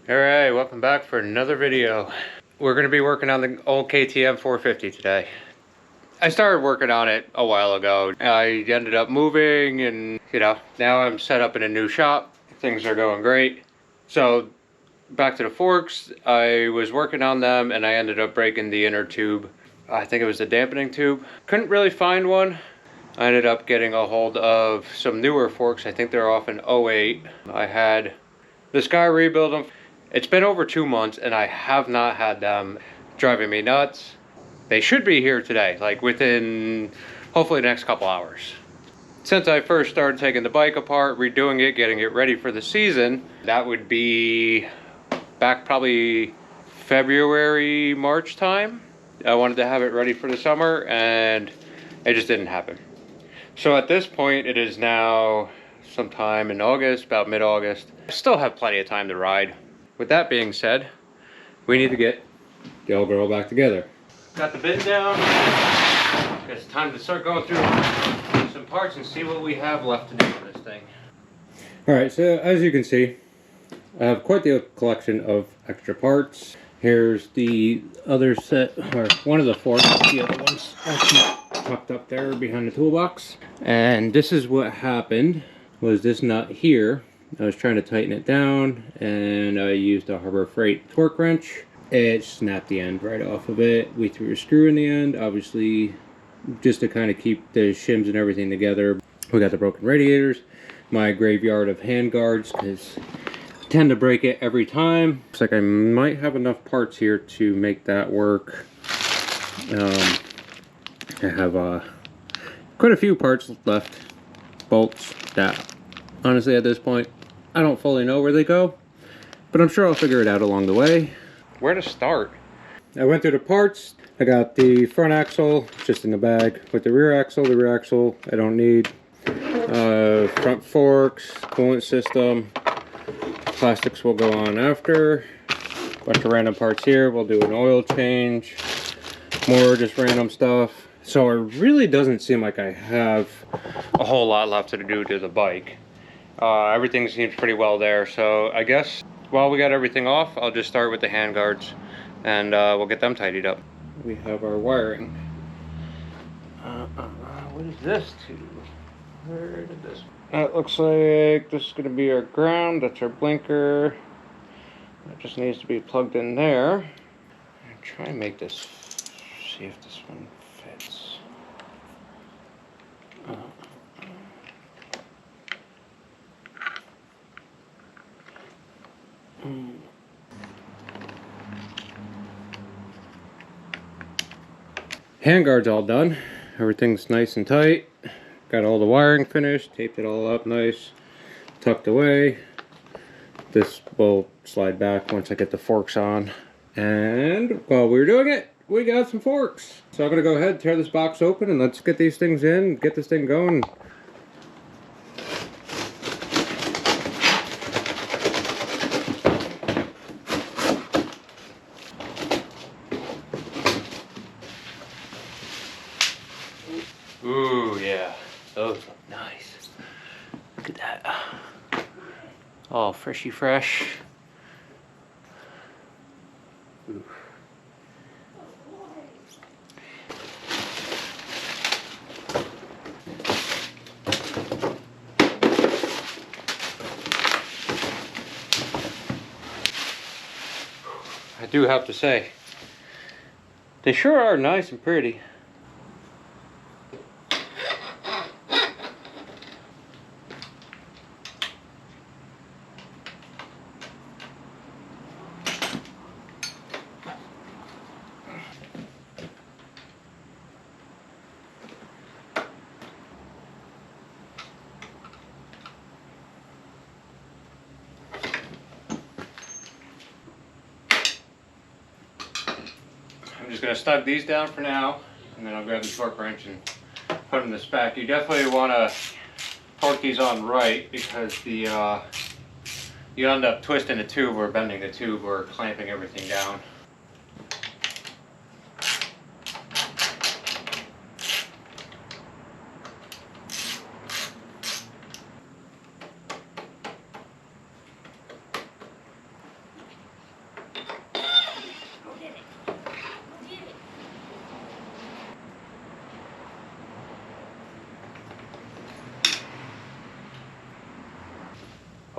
Alright, welcome back for another video. We're going to be working on the old KTM 450 today. I started working on it a while ago. I ended up moving and, now I'm set up in a new shop. Things are going great. So, back to the forks. I was working on them and I ended up breaking the inner tube. I think it was the dampening tube. Couldn't really find one. I ended up getting a hold of some newer forks. I think they're off in '08. I had this guy rebuild them. It's been over 2 months and I have not had them, driving me nuts. They should be here today, like within hopefully the next couple hours. Since I first started taking the bike apart, redoing it, getting it ready for the season, that would be back probably February, March time. I wanted to have it ready for the summer and it just didn't happen. So at this point, it is now sometime in August, about mid-August. I still have plenty of time to ride. With that being said, we need to get the old girl back together. Got the bin down. It's time to start going through some parts and see what we have left to do for this thing. Alright, so as you can see, I have quite the collection of extra parts. Here's the other set, or one of the forks. The other one's actually tucked up there behind the toolbox. And this is what happened, was this nut here. I was trying to tighten it down and I used a Harbor Freight torque wrench. It snapped the end right off of it. We threw a screw in the end, obviously, just to kind of keep the shims and everything together. We got the broken radiators, my graveyard of handguards, because I tend to break it every time. Looks like I might have enough parts here to make that work. I have quite a few parts left, bolts, that honestly at this point I don't fully know where they go, but I'm sure I'll figure it out along the way. Where to start? I went through the parts. I got the front axle just in the bag with the rear axle. The rear axle I don't need. Front forks, coolant system. Plastics will go on after. Bunch of random parts here. We'll do an oil change. More just random stuff. So it really doesn't seem like I have a whole lot left to do to the bike. Everything seems pretty well there, so I guess while we got everything off, I'll just start with the handguards and we'll get them tidied up. We have our wiring. What is this to? Where did this? It looks like this is going to be our ground. That's our blinker. That just needs to be plugged in there. I'm trying to make this, see if this one fits. Handguard's all done. Everything's nice and tight. Got all the wiring finished, taped it all up nice, tucked away. This will slide back once I get the forks on. And while we were doing it, we got some forks. So I'm gonna go ahead, tear this box open, and let's get these things in, get this thing going. Ooh, yeah, those look nice. Look at that. All freshy fresh. Ooh. I do have to say, they sure are nice and pretty. I'm just going to snug these down for now, and then I'll grab the torque wrench and put them in the spec. You definitely want to torque these on right, because the you end up twisting the tube or bending the tube or clamping everything down.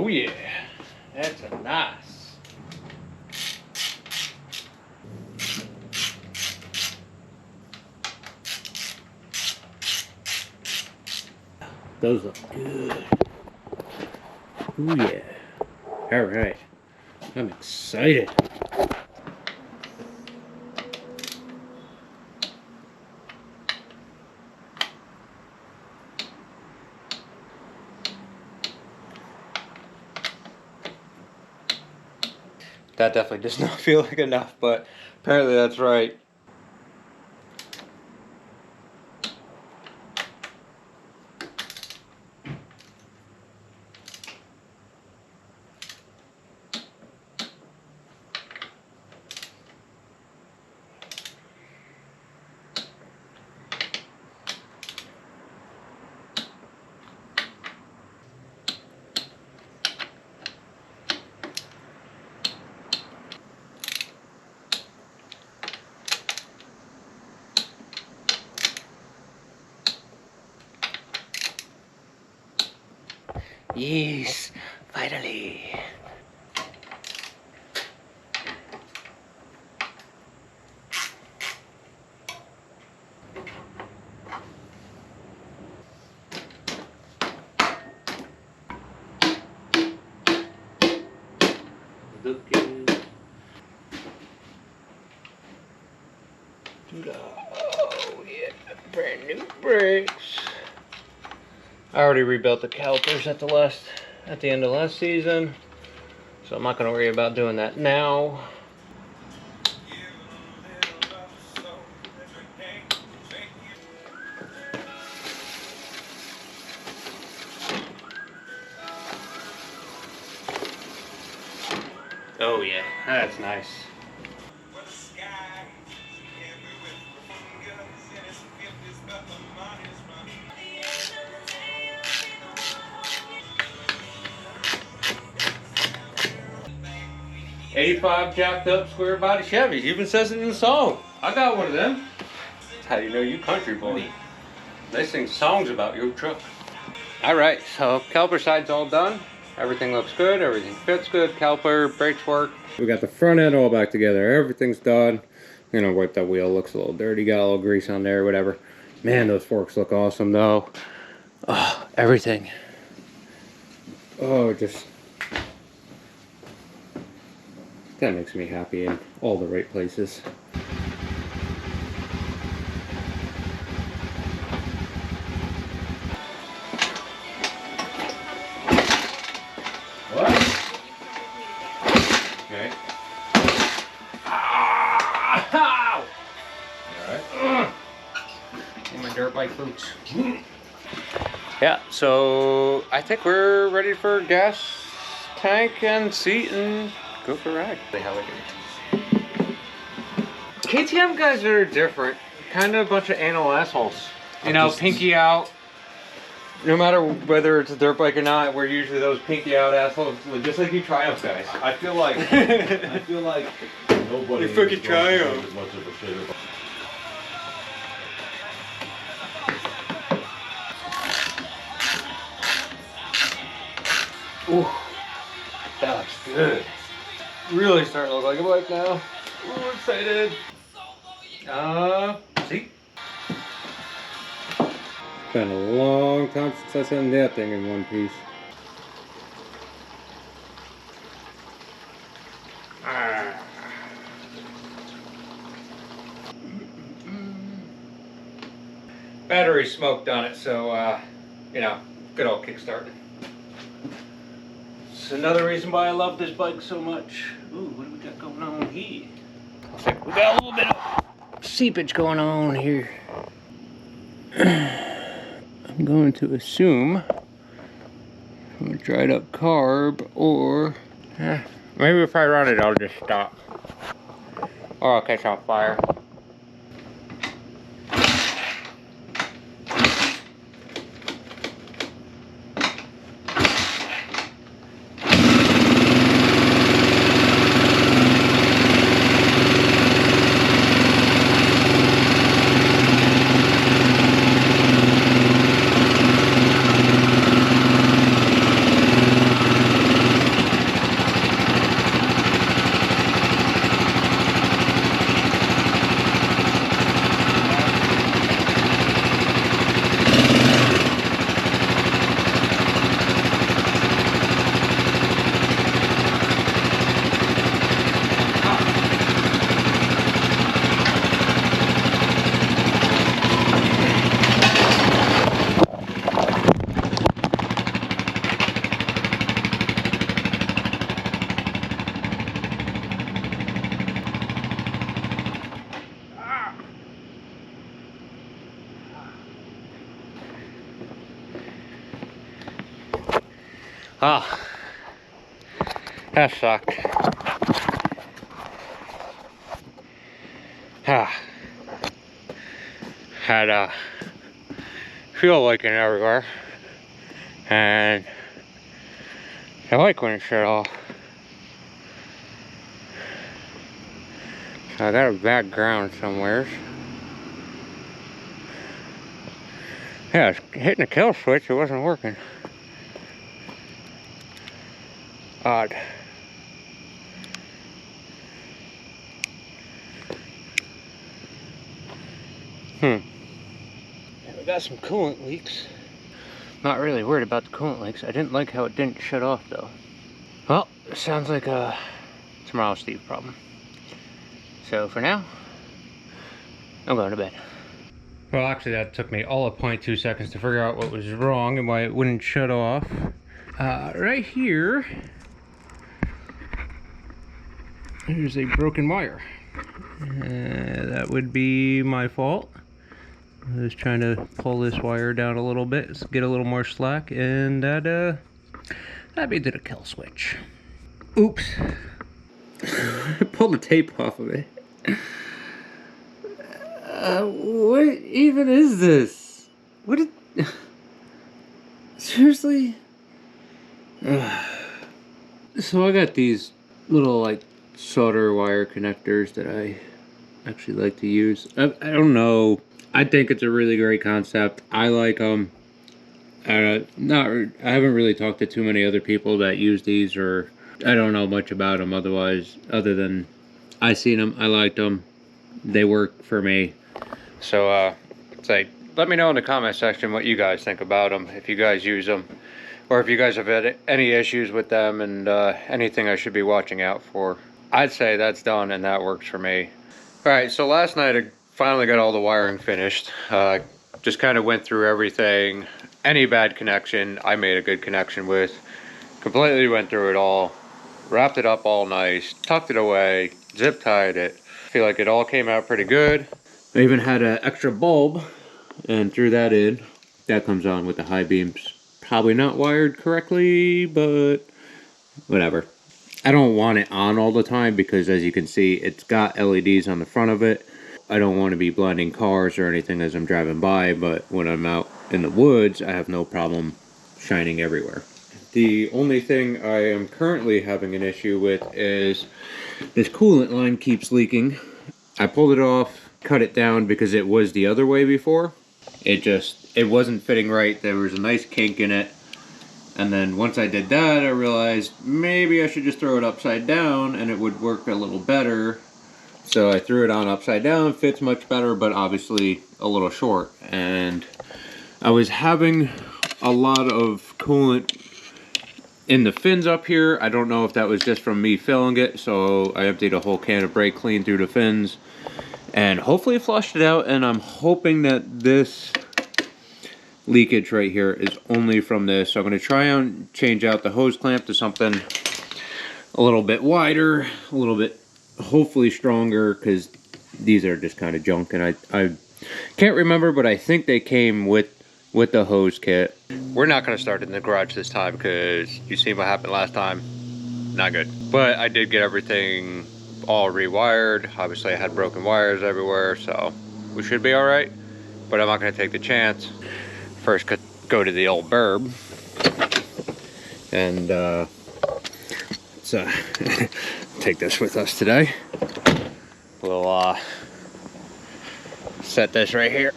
Oh yeah, that's a nice. Those look good. Oh yeah. All right, I'm excited. That definitely does not feel like enough, but apparently that's right. Yes, finally. Looking. Oh yeah, brand new brakes. I already rebuilt the calipers at the end of last season, so I'm not going to worry about doing that now. Oh yeah, that's nice. 85 jacked up square body Chevys. Even says it in the song. I got one of them. That's how you know you country boy. They sing songs about your truck. Alright, so caliper side's all done. Everything looks good, everything fits good, caliper, brakes work. We got the front end all back together, everything's done. You know, wipe that wheel, looks a little dirty, got a little grease on there, whatever. Man, those forks look awesome though. Oh, everything. Oh, just... that makes me happy in all the right places. What? Okay. Ow! Alright. In my dirt bike boots. Yeah, so I think we're ready for gas tank and seat and go for a ride. KTM guys are different. Kind of a bunch of anal assholes. You know, pinky out. No matter whether it's a dirt bike or not, we're usually those pinky out assholes, just like you Triumph guys. I feel like nobody. You freaking Triumph. As much of a shitter. Ooh, that looks good. Really starting to look like a bike now. Ooh, excited. See? Been a long time since I sent that thing in one piece. Battery smoked on it, so you know, good old kickstart. It's another reason why I love this bike so much. Ooh, what do we got going on here? Looks like we got a little bit of seepage going on here. I'm going to assume from a dried up carb, or maybe if I run it, I'll just stop, or I'll catch on fire. Ah, that sucked. Ah, had fuel leaking everywhere, and the light wouldn't shut off. So I got a bad ground somewhere. Yeah, I was hitting the kill switch, it wasn't working. Odd. Yeah, we got some coolant leaks. Not really worried about the coolant leaks. I didn't like how it didn't shut off though. Well, it sounds like tomorrow Steve problem. So for now, I'm going to bed. Well, actually that took me all of 0.2 seconds to figure out what was wrong and why it wouldn't shut off. Right here, there's a broken wire. That would be my fault. I was trying to pull this wire down a little bit, get a little more slack, and that made it a kill switch. Oops. I pulled the tape off of it. What even is this? What is... Seriously? So I got these little like solder wire connectors that I actually like to use. I don't know. I think it's a really great concept. I like them. I haven't really talked to too many other people that use these, or I don't know much about them other than I seen them, I liked them, they work for me. So let me know in the comment section what you guys think about them, if you guys use them, or if you guys have had any issues with them, and anything I should be watching out for. I'd say that's done and that works for me. Alright, so last night I finally got all the wiring finished. Just kind of went through everything. Any bad connection, I made a good connection with. Completely went through it all. Wrapped it up all nice. Tucked it away. Zip tied it. Feel like it all came out pretty good. I even had an extra bulb and threw that in. That comes on with the high beams. Probably not wired correctly, but whatever. I don't want it on all the time because, as you can see, it's got LEDs on the front of it. I don't want to be blinding cars or anything as I'm driving by, but when I'm out in the woods, I have no problem shining everywhere. The only thing I am currently having an issue with is this coolant line keeps leaking. I pulled it off, cut it down because it was the other way before. It wasn't fitting right. There was a nice kink in it. And then once I did that, I realized maybe I should just throw it upside down and it would work a little better. So I threw it on upside down, fits much better, but obviously a little short. And I was having a lot of coolant in the fins up here. I don't know if that was just from me filling it, so I emptied a whole can of brake clean through the fins and hopefully flushed it out. And I'm hoping that this leakage right here is only from this. So I'm going to try and change out the hose clamp to something a little bit wider, a little bit hopefully stronger, because these are just kind of junk, and I can't remember, but I think they came with the hose kit. We're not going to start in the garage this time because you see what happened last time. Not good. But I did get everything all rewired. Obviously I had broken wires everywhere, so we should be all right, but I'm not going to take the chance. First go to the old burb and take this with us today. We'll set this right here.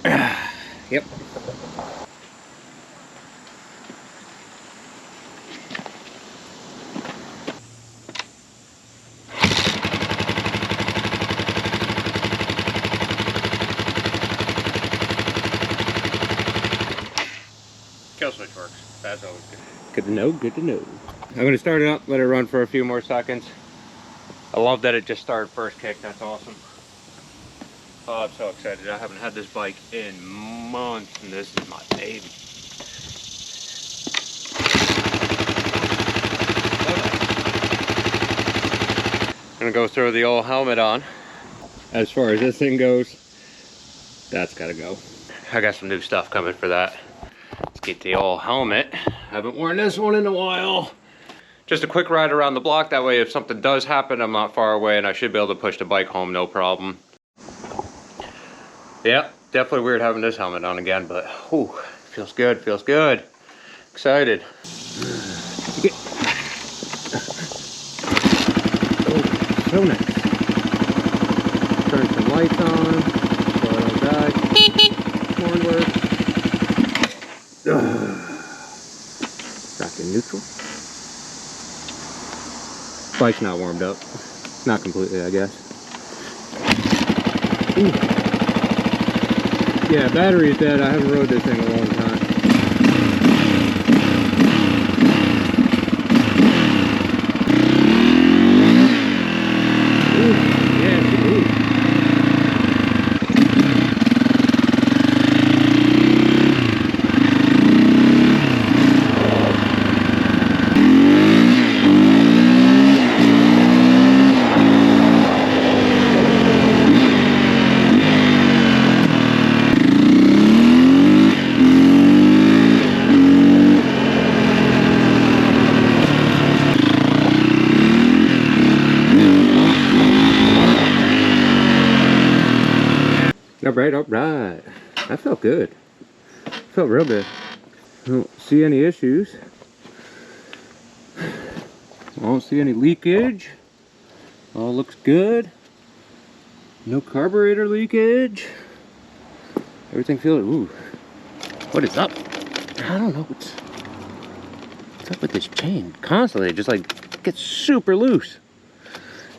Yep. Kill switch works. That's always good. Good to know, good to know. I'm going to start it up, let it run for a few more seconds. I love that it just started first kick, that's awesome. Oh, I'm so excited. I haven't had this bike in months, and this is my baby. I'm going to go throw the old helmet on. As far as this thing goes, that's got to go. I got some new stuff coming for that. get the old helmet. Haven't worn this one in a while. Just a quick ride around the block, that way if something does happen, I'm not far away and I should be able to push the bike home, no problem. Yeah, definitely weird having this helmet on again, but whew, feels good, feels good. Excited. Oh, so nice. Turn some lights on, so I don't die. Horn works. Back in neutral. Bike's not warmed up. Not completely, I guess. Ooh. Yeah, battery is dead. I haven't rode this thing in a long time. Ooh, yeah, she moved. Alright. That felt good. Felt real good. I don't see any issues. I don't see any leakage. All looks good. No carburetor leakage. Everything feels... Ooh. What is up? I don't know. What's up with this chain? Constantly, it just like gets super loose.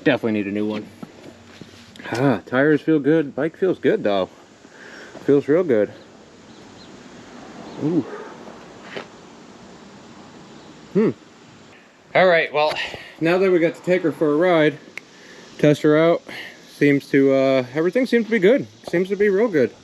Definitely need a new one. Ah, tires feel good. Bike feels good though. Feels real good. Ooh. Alright, well, now that we got to take her for a ride, test her out, seems to, everything seems to be good. Seems to be real good.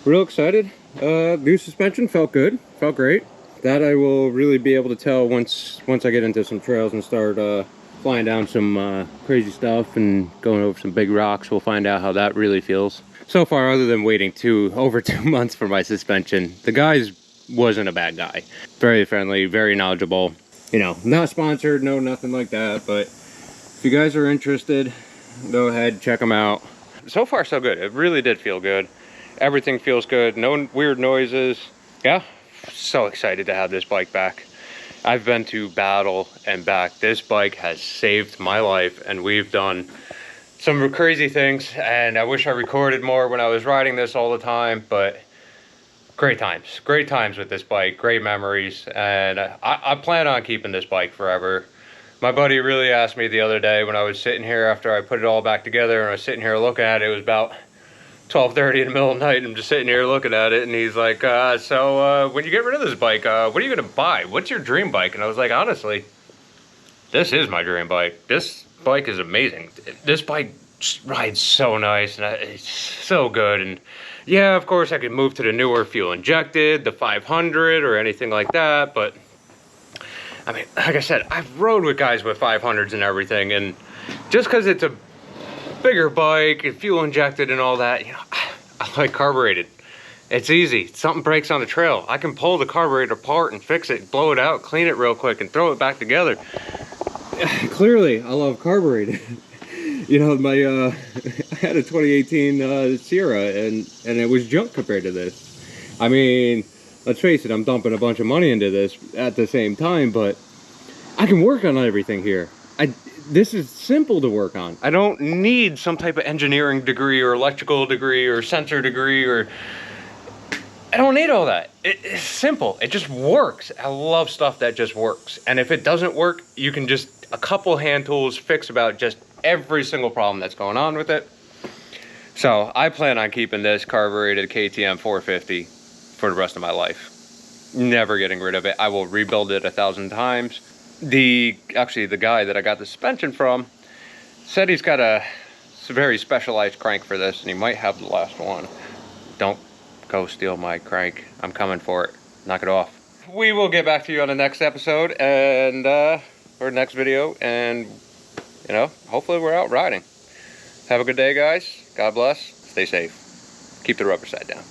Real excited. New suspension felt good. Felt great. That I will really be able to tell once I get into some trails and start, flying down some crazy stuff and going over some big rocks. We'll find out how that really feels. So far, other than waiting over 2 months for my suspension, the guy wasn't a bad guy. Very friendly, very knowledgeable. You know, not sponsored, no nothing like that, but if you guys are interested, go ahead, check them out. So far, so good. It really did feel good. Everything feels good, no weird noises. Yeah, so excited to have this bike back. I've been to battle and back. This bike has saved my life, and we've done some crazy things, and I wish I recorded more when I was riding this all the time, but great times with this bike, great memories, and I plan on keeping this bike forever. My buddy really asked me the other day when I was sitting here after I put it all back together, and I was sitting here looking at it. It was about 12:30 in the middle of the night, and I'm just sitting here looking at it, and he's like, so when you get rid of this bike, what are you gonna buy? What's your dream bike? And I was like, honestly, this is my dream bike. This bike is amazing. This bike rides so nice, and it's so good. And yeah, of course I could move to the newer fuel injected, the 500 or anything like that, but I mean, like I said, I've rode with guys with 500s and everything, and just because it's a bigger bike and fuel injected and all that, you know, I like carbureted. It's easy. Something breaks on the trail, I can pull the carburetor apart and fix it, blow it out, clean it real quick, and throw it back together. Clearly, I love carbureted. You know, my I had a 2018 Sierra, and it was junk compared to this. I mean, let's face it, I'm dumping a bunch of money into this at the same time, but I can work on everything here. This is simple to work on. I don't need some type of engineering degree or electrical degree or sensor degree, or I don't need all that. It's simple. It just works. I love stuff that just works. And if it doesn't work, you can just, a couple hand tools, fix about just every single problem that's going on with it. So I plan on keeping this carbureted KTM 450 for the rest of my life. Never getting rid of it. I will rebuild it 1,000 times. Actually, the guy that I got the suspension from said he's got a very specialized crank for this, and he might have the last one. Don't go steal my crank. I'm coming for it. Knock it off. We will get back to you on the next episode and or next video, and you know, hopefully we're out riding. Have a good day, guys. God bless. Stay safe. Keep the rubber side down.